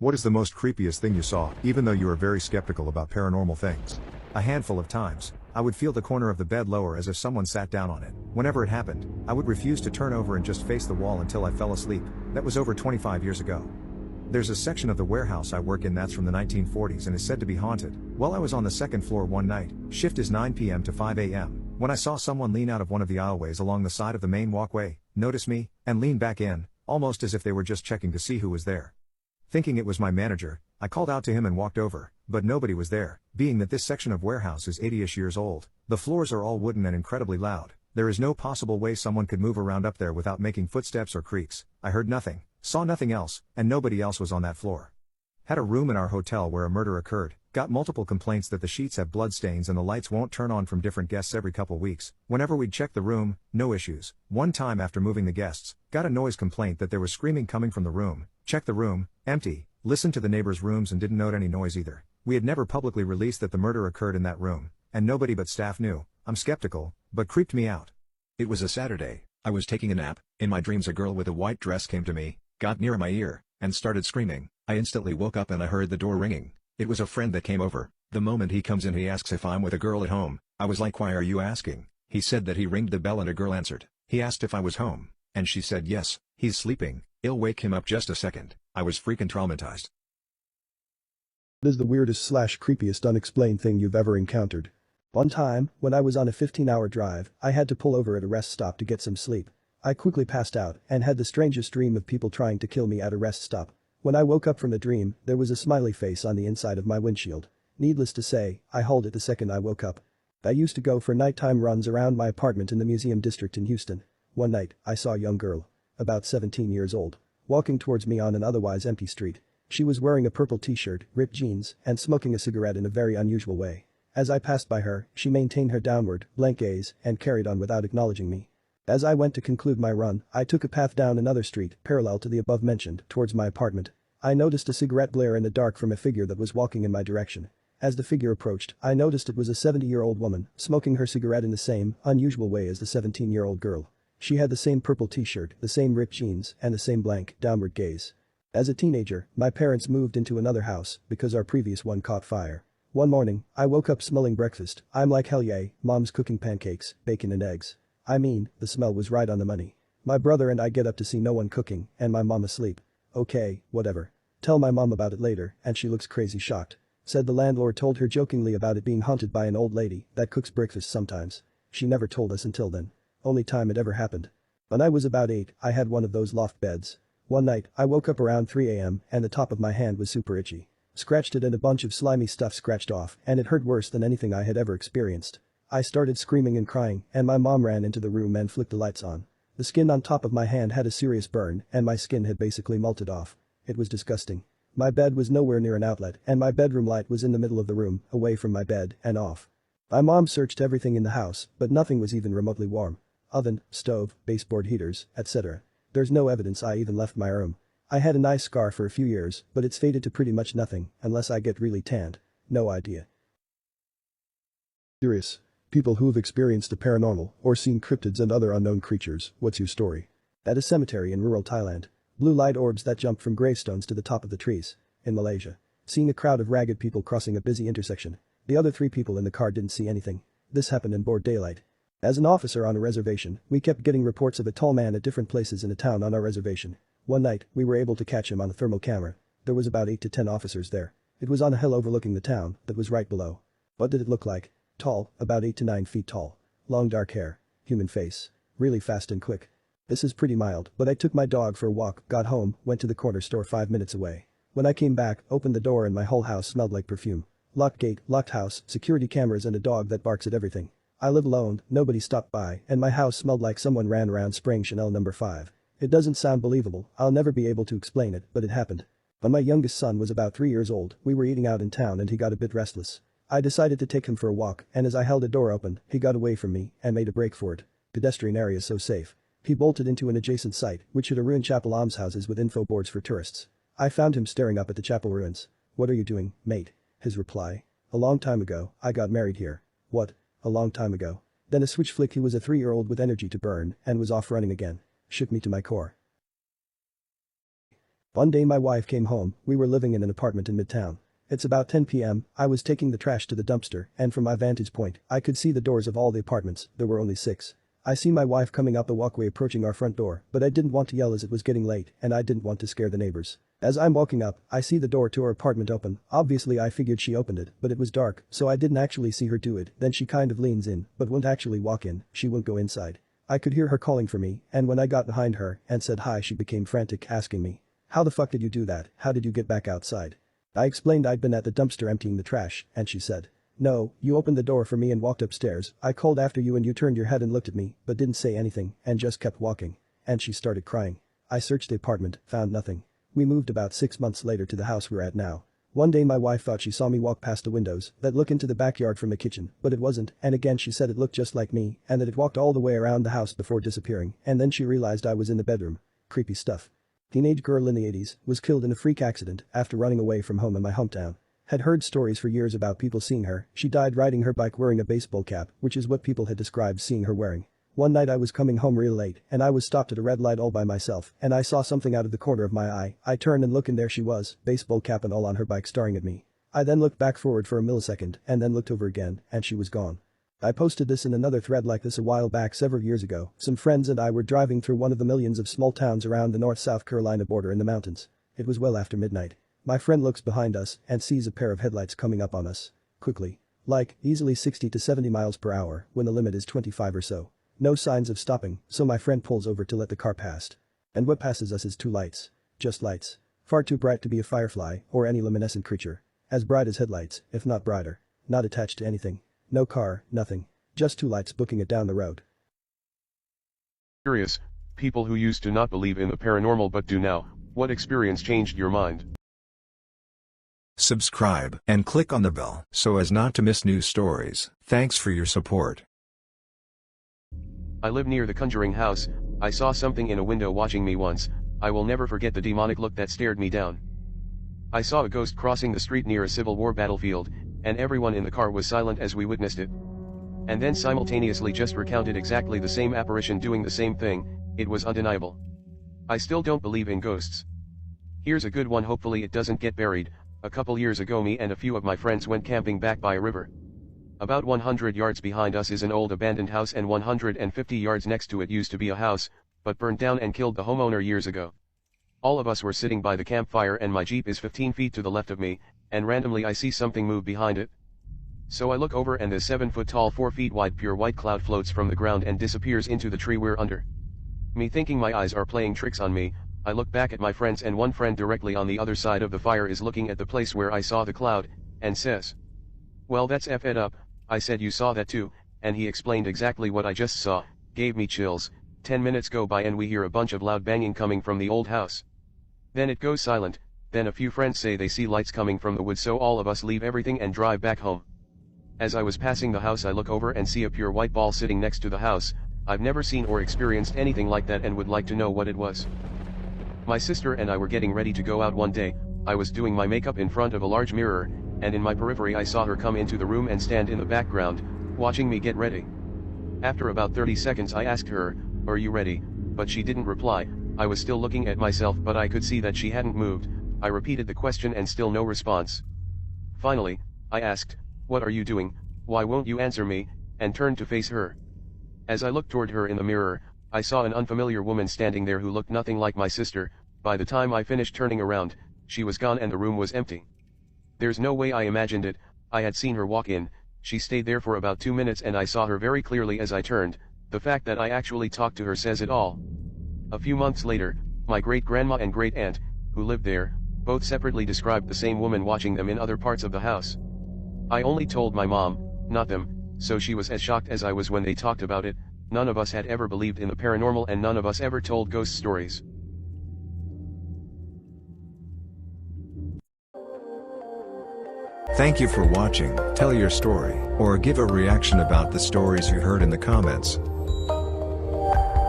What is the most creepiest thing you saw, even though you are very skeptical about paranormal things? A handful of times, I would feel the corner of the bed lower as if someone sat down on it. Whenever it happened, I would refuse to turn over and just face the wall until I fell asleep. That was over 25 years ago. There's a section of the warehouse I work in that's from the 1940s and is said to be haunted. While I was on the second floor one night, shift is 9 p.m. to 5 a.m., when I saw someone lean out of one of the aisleways along the side of the main walkway, notice me, and lean back in, almost as if they were just checking to see who was there. Thinking it was my manager, I called out to him and walked over, but nobody was there. Being that this section of warehouse is 80-ish years old, the floors are all wooden and incredibly loud, there is no possible way someone could move around up there without making footsteps or creaks. I heard nothing, saw nothing else, and nobody else was on that floor. Had a room in our hotel where a murder occurred, got multiple complaints that the sheets have blood stains and the lights won't turn on from different guests every couple weeks. Whenever we'd check the room, no issues. One time after moving the guests, got a noise complaint that there was screaming coming from the room, checked the room, empty, listened to the neighbors' rooms and didn't note any noise either. We had never publicly released that the murder occurred in that room, and nobody but staff knew. I'm skeptical, but creeped me out. It was a Saturday. I was taking a nap. In my dreams a girl with a white dress came to me, got near my ear, and started screaming. I instantly woke up and I heard the door ringing. It was a friend that came over. The moment he comes in he asks if I'm with a girl at home. I was like, why are you asking? He said that he ringed the bell and a girl answered. He asked if I was home, and she said yes. He's sleeping. I'll wake him up just a second. I was freaking traumatized. What is the weirdest / creepiest unexplained thing you've ever encountered? One time, when I was on a 15-hour drive, I had to pull over at a rest stop to get some sleep. I quickly passed out and had the strangest dream of people trying to kill me at a rest stop. When I woke up from the dream, there was a smiley face on the inside of my windshield. Needless to say, I hauled it the second I woke up. I used to go for nighttime runs around my apartment in the Museum District in Houston. One night, I saw a young girl, about 17 years old, walking towards me on an otherwise empty street. She was wearing a purple t-shirt, ripped jeans, and smoking a cigarette in a very unusual way. As I passed by her, she maintained her downward, blank gaze, and carried on without acknowledging me. As I went to conclude my run, I took a path down another street, parallel to the above-mentioned, towards my apartment. I noticed a cigarette glare in the dark from a figure that was walking in my direction. As the figure approached, I noticed it was a 70-year-old woman, smoking her cigarette in the same, unusual way as the 17-year-old girl. She had the same purple t-shirt, the same ripped jeans, and the same blank, downward gaze. As a teenager, my parents moved into another house, because our previous one caught fire. One morning, I woke up smelling breakfast. I'm like, hell yay, mom's cooking pancakes, bacon and eggs. I mean, the smell was right on the money. My brother and I get up to see no one cooking, and my mom asleep. Okay, whatever. Tell my mom about it later, and she looks crazy shocked. Said the landlord told her jokingly about it being haunted by an old lady that cooks breakfast sometimes. She never told us until then. Only time it ever happened. When I was about 8, I had one of those loft beds. One night, I woke up around 3 a.m. and the top of my hand was super itchy. Scratched it and a bunch of slimy stuff scratched off, and it hurt worse than anything I had ever experienced. I started screaming and crying, and my mom ran into the room and flicked the lights on. The skin on top of my hand had a serious burn, and my skin had basically melted off. It was disgusting. My bed was nowhere near an outlet, and my bedroom light was in the middle of the room, away from my bed, and off. My mom searched everything in the house, but nothing was even remotely warm. Oven, stove, baseboard heaters, etc. There's no evidence I even left my room. I had a nice scar for a few years, but it's faded to pretty much nothing, unless I get really tanned. No idea. Curious. People who have experienced the paranormal or seen cryptids and other unknown creatures, what's your story? At a cemetery in rural Thailand. Blue light orbs that jump from gravestones to the top of the trees. In Malaysia. Seeing a crowd of ragged people crossing a busy intersection. The other 3 people in the car didn't see anything. This happened in broad daylight. As an officer on a reservation, we kept getting reports of a tall man at different places in the town on our reservation. One night, we were able to catch him on a thermal camera. There was about 8 to 10 officers there. It was on a hill overlooking the town that was right below. What did it look like? Tall, about 8 to 9 feet tall. Long dark hair. Human face. Really fast and quick. This is pretty mild, but I took my dog for a walk, got home, went to the corner store 5 minutes away. When I came back, opened the door and my whole house smelled like perfume. Locked gate, locked house, security cameras and a dog that barks at everything. I live alone, nobody stopped by, and my house smelled like someone ran around spraying Chanel No. 5. It doesn't sound believable, I'll never be able to explain it, but it happened. When my youngest son was about 3 years old, we were eating out in town and he got a bit restless. I decided to take him for a walk, and as I held the door open, he got away from me and made a break for it. Pedestrian area so safe. He bolted into an adjacent site, which had a ruined chapel almshouses with info boards for tourists. I found him staring up at the chapel ruins. What are you doing, mate? His reply. A long time ago, I got married here. What? A long time ago. Then a switch flick. He was a 3-year-old with energy to burn and was off running again. Shook me to my core. One day my wife came home, we were living in an apartment in Midtown. It's about 10 p.m., I was taking the trash to the dumpster, and from my vantage point, I could see the doors of all the apartments, there were only 6. I see my wife coming up the walkway approaching our front door, but I didn't want to yell as it was getting late, and I didn't want to scare the neighbors. As I'm walking up, I see the door to our apartment open, obviously I figured she opened it, but it was dark, so I didn't actually see her do it, then she kind of leans in, but won't actually walk in, she won't go inside. I could hear her calling for me, and when I got behind her and said hi she became frantic asking me, "How the fuck did you do that, how did you get back outside?" I explained I'd been at the dumpster emptying the trash, and she said, "No, you opened the door for me and walked upstairs, I called after you and you turned your head and looked at me, but didn't say anything, and just kept walking." And she started crying. I searched the apartment, found nothing. We moved about 6 months later to the house we're at now. One day my wife thought she saw me walk past the windows that look into the backyard from the kitchen, but it wasn't, and again she said it looked just like me, and that it walked all the way around the house before disappearing, and then she realized I was in the bedroom. Creepy stuff. Teenage girl in the 80s was killed in a freak accident after running away from home in my hometown. Had heard stories for years about people seeing her, she died riding her bike wearing a baseball cap, which is what people had described seeing her wearing. One night I was coming home real late, and I was stopped at a red light all by myself, and I saw something out of the corner of my eye. I turned and looked and there she was, baseball cap and all on her bike staring at me. I then looked back forward for a millisecond, and then looked over again, and she was gone. I posted this in another thread like this a while back several years ago. Some friends and I were driving through one of the millions of small towns around the North-South Carolina border in the mountains. It was well after midnight. My friend looks behind us and sees a pair of headlights coming up on us. Quickly. Like, easily 60 to 70 miles per hour, when the limit is 25 or so. No signs of stopping, so my friend pulls over to let the car pass. And what passes us is 2 lights. Just lights. Far too bright to be a firefly or any luminescent creature. As bright as headlights, if not brighter. Not attached to anything. No car, nothing. Just 2 lights booking it down the road. Curious, people who used to not believe in the paranormal but do now, what experience changed your mind? Subscribe and click on the bell so as not to miss new stories. Thanks for your support. I live near the Conjuring house. I saw something in a window watching me once. I will never forget the demonic look that stared me down. I saw a ghost crossing the street near a Civil War battlefield, and everyone in the car was silent as we witnessed it. And then simultaneously just recounted exactly the same apparition doing the same thing. It was undeniable. I still don't believe in ghosts. Here's a good one, hopefully it doesn't get buried. A couple years ago me and a few of my friends went camping back by a river. About 100 yards behind us is an old abandoned house and 150 yards next to it used to be a house, but burned down and killed the homeowner years ago. All of us were sitting by the campfire and my Jeep is 15 feet to the left of me, and randomly I see something move behind it. So I look over and the 7-foot tall 4 feet wide pure white cloud floats from the ground and disappears into the tree we're under. Me thinking my eyes are playing tricks on me, I look back at my friends and one friend directly on the other side of the fire is looking at the place where I saw the cloud, and says, "Well that's effed up." I said, "You saw that too," and he explained exactly what I just saw, gave me chills. 10 minutes go by and we hear a bunch of loud banging coming from the old house. Then it goes silent, then a few friends say they see lights coming from the woods, so all of us leave everything and drive back home. As I was passing the house I look over and see a pure white ball sitting next to the house. I've never seen or experienced anything like that and would like to know what it was. My sister and I were getting ready to go out one day. I was doing my makeup in front of a large mirror, and in my periphery I saw her come into the room and stand in the background, watching me get ready. After about 30 seconds I asked her, "Are you ready?" But she didn't reply. I was still looking at myself but I could see that she hadn't moved. I repeated the question and still no response. Finally, I asked, "What are you doing? Why won't you answer me?" and turned to face her. As I looked toward her in the mirror, I saw an unfamiliar woman standing there who looked nothing like my sister. By the time I finished turning around, she was gone and the room was empty. There's no way I imagined it. I had seen her walk in. She stayed there for about 2 minutes and I saw her very clearly as I turned. The fact that I actually talked to her says it all. A few months later, my great-grandma and great-aunt, who lived there, both separately described the same woman watching them in other parts of the house. I only told my mom, not them, so she was as shocked as I was when they talked about it. None of us had ever believed in the paranormal and none of us ever told ghost stories. Thank you for watching. Tell your story, or give a reaction about the stories you heard in the comments.